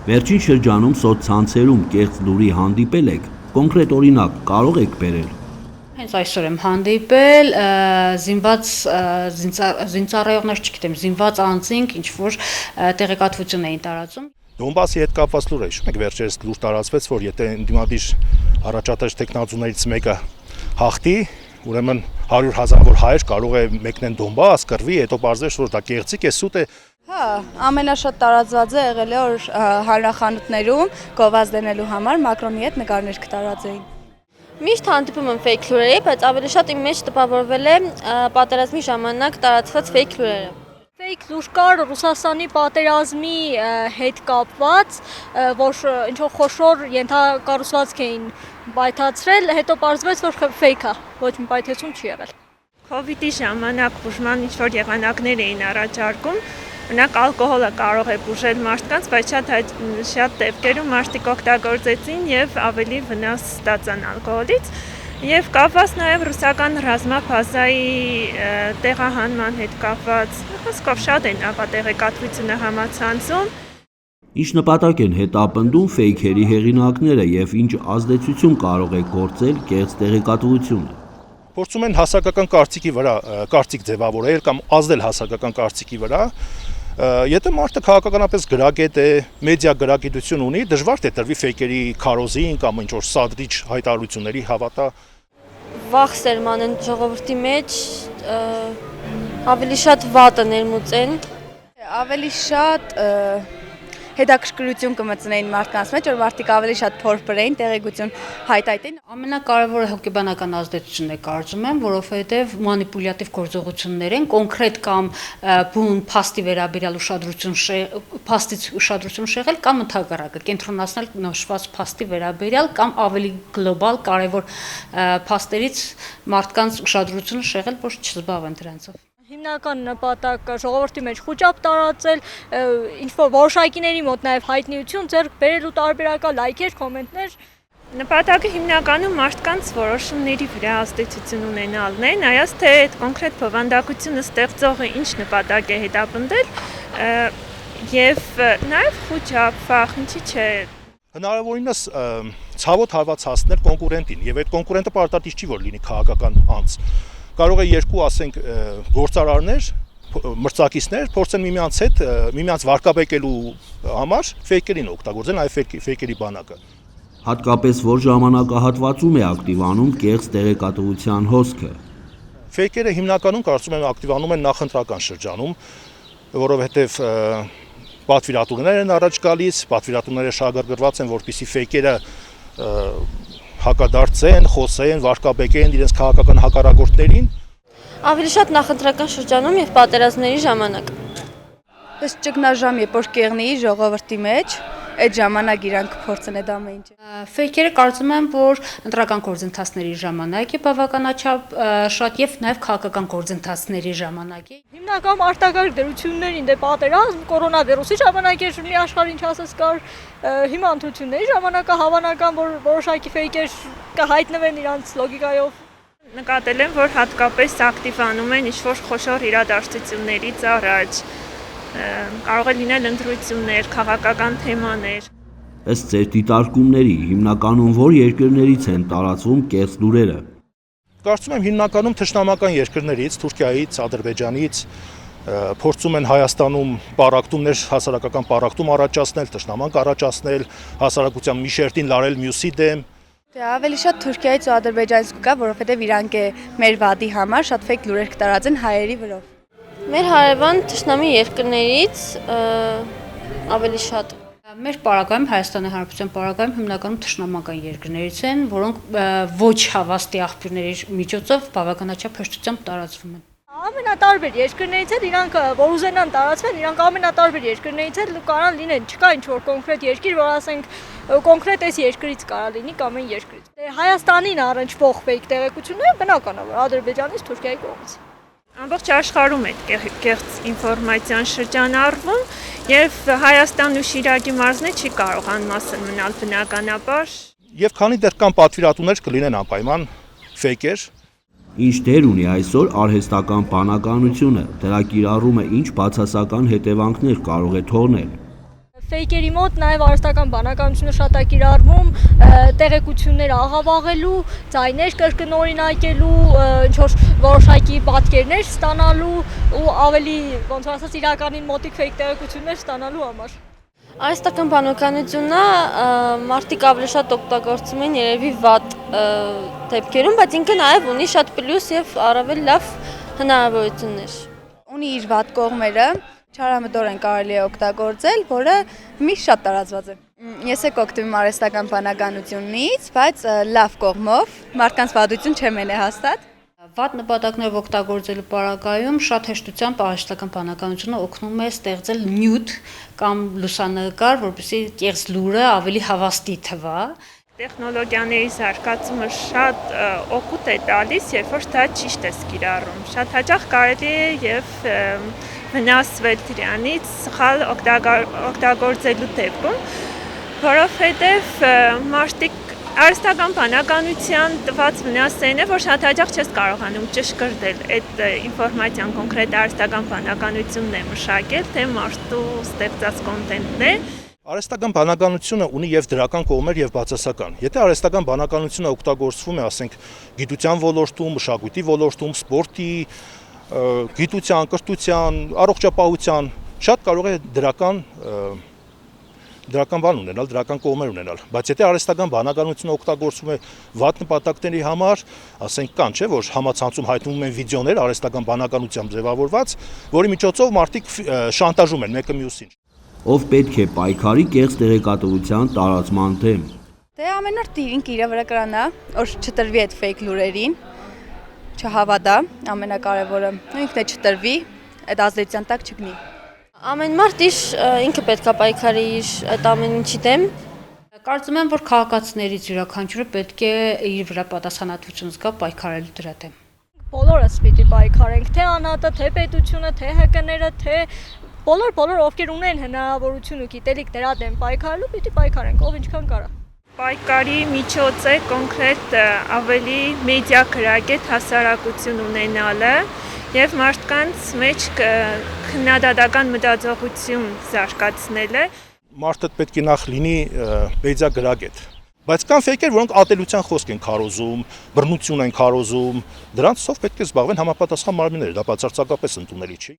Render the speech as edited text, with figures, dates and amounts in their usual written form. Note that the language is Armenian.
Վերջին շրջանում սոցցանցերում կեղծ լուրի հանդիպել եք, կոնկրետ օրինակ կարող եք բերել։ Հենց այսօր եմ հանդիպել զինծառայողներ, չգիտեմ, զինված անձինք ինչ-որ տեղեկատվություն էին տարածում։ Դոնբասի հետ կապված լուր է, հիշում եք վերջերս լուր տարածվեց, որ եթե ընդդիմադիր առաջատար տեխնազուներից մեկը հաղթի, ուրեմն 100,000 հայեր կարող է մեկնեն Դոնբաս, կռվի, հետո պարզվեց, որ դա կեղծիք է, սուտ է։ Հա, ամենաշատ տարածված է եղել է, որ հանրախանութներում գովազդ դնելու համար Մակրոնի հետ նկարներ կտարածեին։ Միշտ հանդիպում եմ ֆեյք լուրերի, բայց ավելի շատ իմ մեջ տպավորվել է պատերազմի ժամանակ տարածված ֆեյք լուրերը։ Ֆեյք լուր կար Ռուսաստանի պատերազմի հետ կապված, որ ինչ-որ խոշոր ենթակառուցվածք էին պայթացրել, հետո պարզվեց, որ ֆեյք է, ոչ մի պայթեցում չի եղել։ Քովիդի ժամանակ բուժման ինչ-որ եղանակներ էին առաջարկում, օրինակ ալկոհոլը կարող է բուժել մարդկանց, բայց շատ դեպքերում մարդիկ օգտագործեցին եւ ավելի վնաս ստացան ալկոհոլից։ Եվ կապված նաև ռուսական ռազմաֆազայի տեղահանման հետ կապված, խոսքով շատ են տեղեկատվությունը համացանցում։ Ինչ նպատակ են հետապնդում ֆեյքերի հեղինակները եւ ինչ ազդեցություն կարող է գործել կեղծ տեղեկատվությունը։ Փորձում են հասարակական կարծիքի վրա կարծիք ձևավորել կամ ազդել հասարակական կարծիքի վրա։ Եթե մարդը քաղաքականապես գրագետ է, մեդիա գրագիտություն ունի, դժվար թե տրվի ֆեյքերի քարոզին կամ ինչ-որ սադրիչ հայտարարությունների հավատա։ Վախ սերմանեն ժողովրդի մեջ, ավելի շատ վատը ներմուծեն։ Ավելի շատ հետաքրքրություն կմտցնեին մարդկանց մեջ, որ մարդիկ ավելի շատ փորփրեին, տեղեկություն հայտայտեն։ Ամենակարևորը հոգեբանական ազդեցությունն է կարծում եմ, որովհետև մանիպուլյատիվ գործողություններ են, կոնկրետ կամ բուն փաստի վերաբերյալ ուշադրություն շեղել կամ ընդհակառակը կենտրոնացնել նշված փաստի վերաբերյալ կամ ավելի գլոբալ կարևոր փաստերից մարդկանց ուշադրությունը շեղել, որ չզբաղվեն դրանցով։ Հիմնական նպատակը ժողովրդի մեջ խոճապ տարածել, ինչ-որ որոշակիների մոտ նաև հայտնիություն ձեռք բերելու տարբերակալ լայքեր, կոմենտներ։ Նպատակը հիմնականում մարդկանց որոշումների վրա ազդեցություն ունենալն է, նայած թե այդ կոնկրետ բովանդակությունը ստեղծողը ինչ նպատակ է հետապնդել եւ նաև խոճապ, վախ, ինչի՞ չէ։ Հնարավորինս ցավոտ հարված հասնել կոնկուրենտին եւ այդ կոնկուրենտը պարտադիր չի որ լինի քաղաքական անձ։ Կարող է երկու, ասենք, գործարարներ, մրցակիցներ փորձեն միմյանց հետ, միմյանց վարկաբեկելու համար ֆեյքերին օգտագործեն, այ ֆեյքերի բանակը։ Հատկապես որ ժամանակահատվածում է ակտիվանում կեղծ տեղեկատվության հոսքը։ Ֆեյքերը հիմնականում կարծում եմ ակտիվանում են նախընտրական շրջանում, որովհետև պատվիրատուներ են առաջ գալիս, պատվիրատուները շահագրգռված են, որպեսզի ֆեյքերը հակադարձեն, խոսեն, վարկաբեկեն իրենց քաղաքական հակառակորդներին։ Ավելի շատ նախընտրական շրջանում եւ պատերազմների ժամանակ։ Ըստ ճգնաժամ է, որ կեղնի ժողովրդի մեջ, այդ ժամանակ իրանք փորձեն այդ ամեն ինչը։ Ֆեյքերը կարծում եմ, որ ընտրական գործընթացների ժամանակ է բավականաչափ շատ եւ նաեւ քաղաքական գործընթացների ժամանակ է։ Հիմնական արտակարգ դրություններին դե պատերազմ, կորոնավիրուսի ժամանակ էր մի աշխարհ ինչ ասես կար, հիմա ընտրությունների ժամանակը հավանական որ որոշակի ֆեյքեր կհայտնվեն իրանց լոգիկայով։ Նկատել եմ, որ հատկապես ակտիվանում են ինչ-որ խոշոր իրադարձություններից առաջ։ Կարող է լինել ընտրություններ, քաղաքական թեմաներ։ Ըստ ձեր դիտարկումների հիմնականում որ երկրներից են տարածվում կեղծ լուրերը։ Կարծում եմ հիմնականում թշնամական երկրներից, Թուրքիայից, Ադրբեջանից փորձում են Հայաստանում պառակտումներ, հասարակական պառակտում առաջացնել, թշնամանք առաջացնել, հասարակության մի շերտին լարել մյուսի դեմ։ Դե ավելի շատ Թուրքիայից ու Ադրբեջանից կգա, որովհետև իրանք է մեր վադի համար շատ ֆեյք լուրեր կտարածեն հայերի վրա։ Մեր հարևան թշնամի երկրներից ավելի շատ։ Մեր պարագայում Հայաստանի Հանրապետության պարագայում հիմնականում թշնամական երկրներից են, որոնք ոչ հավաստի աղբյուրների միջոցով բավականաչափ հեշտությամբ տարածվում են։ Ամենատարբեր երկրներից էլ իրանք որ ուզենան տարածվեն, իրանք ամենատարբեր երկրներից էլ կարան լինեն, չկա ինչ-որ կոնկրետ երկիր, որ ասենք կոնկրետ այս երկրից կարա լինի կամ այն երկրից։ Դե Հայաստանին առնչվող ֆեյք տեղեկությունները բնական է, որ Ադրբեջանից, Թուրքիայի կողմից։ Ամբողջ աշխարհում է կեղծ ինֆորմացիան շրջանառվում եւ Հայաստանն ու Շիրակի մարզը չի կարող անմասն մնալ բնականաբար։ Եվ քանի դեռ կան պատվիրատուներ կլինեն անպայման ֆեյքեր։ Ինչ դեր ունի այսօր արհեստական բանականությունը, դրա կիրառումը ինչ բացասական հետևանքներ կարող է թողնել։ Ֆեյքերի մոտ նաև արհեստական բանականությունը շատ է կիրառվում տեղեկություններ աղավաղելու, ձայներ կրկնօրինակելու, ինչ որ որոշակի պատկերներ ստանալու ու ավելի ոնց որ ասած իրականին մոտիկ ֆեյք տեղեկություններ ստանալու համար։ Արհեստական բանականությունը մարդիկ ավելի շատ օգտագործում են երևի վատ դեպքերում, բայց ինքը նաև ունի շատ պլյուս եւ առավել լավ հնարավորություններ։ Ունի իր վատ կողմերը, չարամտորեն կարելի է օգտագործել, որը միշտ շատ տարածված է։ Ես եք օգտվում արհեստական բանականությունից, բայց լավ կողմով, մարդկանց վատություն չեմ ելե հաստատ։ Վատ նպատակներով օգտագործելու պարագայում շատ հեշտությամբ արհեստական բանականությունը օգնում է ստեղծել նյութ կամ լուսանկար, որպեսզի կեղծ լուրը ավելի հավաստի թվա։ Տեխնոլոգիաների զարգացումը շատ օգուտ է տալիս, երբ որ դա ճիշտ է կիրառում։ Շատ հաճախ կարելի է եւ վնասվել դրանից սխալ օգտագործելու դեպքում, որովհետեւ մարդիկ արհեստական բանականության տված վնասներն է, որ շատ հաճախ չես կարողանում ճշգրտել այդ ինֆորմացիան կոնկրետ արհեստական բանականությունն է մշակել, թե մարդու ստեղծած կոնտենտն է։ Արհեստական բանականությունը ունի եւ դրական կողմեր եւ բացասական։ Եթե արհեստական բանականությունը օգտագործվում է, ասենք, գիտության ոլորտում, մշակույթի ոլորտում, սպորտի, գիտության, կրթության, առողջապահության, շատ կարող է դրական բան ունենալ, դրական կողմեր ունենալ, բայց եթե արհեստական բանականությունը օգտագործվում է վատ նպատակների համար, ասենք կան, չէ, որ համացանցում հայտնվում են վիդեոներ արհեստական բանականությամբ ձևավորված, որի միջոցով մարդիկ շանտաժում են մեկը մյուսին։ Ով պետք է պայքարի կեղծ տեղեկատվության տարածման դեմ։ Դե ամեն օր ինքը իր վրա կրանա, որ չտրվի այդ ֆեյք լուրերին, չհավատա, ամենակարևորը, ինքն է չտրվի, այդ ազդեցության տակ չգնի։ Ամեն մարդ ինքը պետք է պայքարի իր այդ ամեն ինչի դեմ։ Կարծում եմ, որ քաղաքացիներից յուրաքանչյուրը պետք է իր վրա պատասխանատվություն զգա պայքարելու դրա դեմ։ Բոլորս պիտի պայքարենք, թե ԱՆԱՏ-ը, թե պետությունը, թե ՀԿՆ-ը, թե բոլոր ովքեր ունեն հնարավորություն ու գիտելիք դրա դեմ պայքարելու, պիտի պայքարենք, ով ինչքան կարա։ Պայքարի միջոց է կոնկրետ ավելի մեդիա գրագետ հասարակություն ունենալը եւ մարդկանց մեջ քննադատական մտածողություն զարգացնելը։ Մարդը պետք է նախ լինի մեդիա գրագետ։ Բայց կան ֆեյքեր, որոնք ատելության խոսք են քարոզում, բռնություն են քարոզում, դրանցով պետք է զբաղվեն համապատասխան մարմինները, դա բացարձակապես ընդունելի չի։